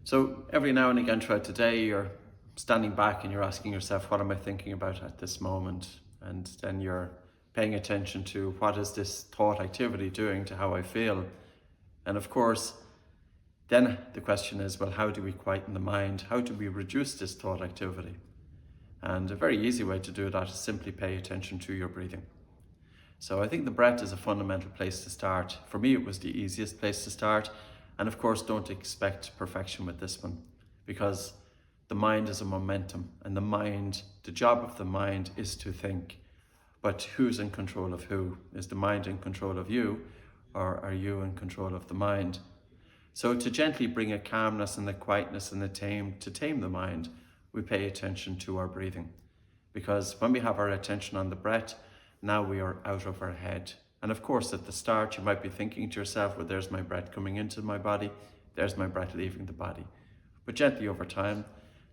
So every now and again throughout the day, you're standing back and you're asking yourself, what am I thinking about at this moment? And then you're paying attention to what is this thought activity doing to how I feel? And of course, then the question is, well, how do we quieten the mind? How do we reduce this thought activity? And a very easy way to do that is simply pay attention to your breathing. So I think the breath is a fundamental place to start. For me, it was the easiest place to start. And of course, don't expect perfection with this one, because the mind is a momentum, and the job of the mind is to think. But who's in control of who? Is the mind in control of you, or are you in control of the mind? So to gently bring a calmness and a quietness and to tame the mind, we pay attention to our breathing. Because when we have our attention on the breath, now we are out of our head. And of course, at the start, you might be thinking to yourself, well, there's my breath coming into my body, there's my breath leaving the body. But gently over time,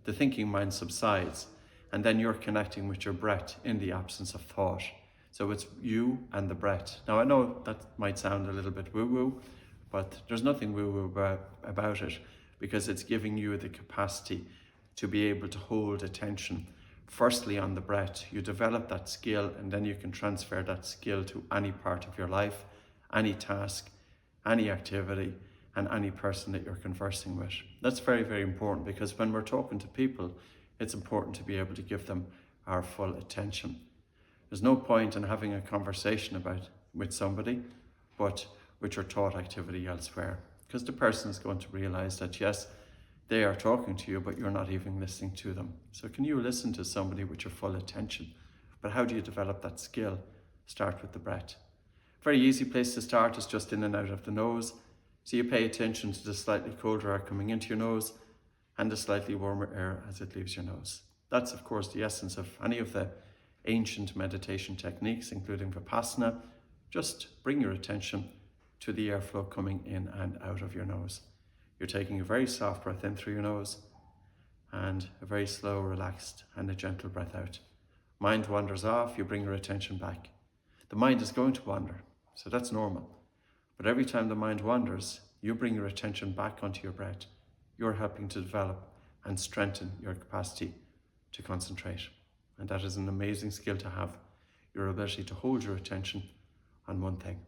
the thinking mind subsides, and then you're connecting with your breath in the absence of thought. So it's you and the breath. Now, I know that might sound a little bit woo-woo, but there's nothing woo-woo about it, because it's giving you the capacity to be able to hold attention firstly on the breath. You develop that skill, and then you can transfer that skill to any part of your life, any task, any activity, and any person that you're conversing with. That's very, very important, because when we're talking to people, it's important to be able to give them our full attention. There's no point in having a conversation with somebody, but with your thought activity elsewhere, because the person is going to realize that yes, they are talking to you, but you're not even listening to them. So can you listen to somebody with your full attention? But how do you develop that skill? Start with the breath. Very easy place to start is just in and out of the nose. So you pay attention to the slightly colder air coming into your nose and the slightly warmer air as it leaves your nose. That's of course the essence of any of the ancient meditation techniques, including Vipassana. Just bring your attention to the airflow coming in and out of your nose. You're taking a very soft breath in through your nose and a very slow, relaxed and a gentle breath out. Mind wanders off, you bring your attention back. The mind is going to wander, so that's normal. But every time the mind wanders, you bring your attention back onto your breath. You're helping to develop and strengthen your capacity to concentrate. And that is an amazing skill to have, your ability to hold your attention on one thing.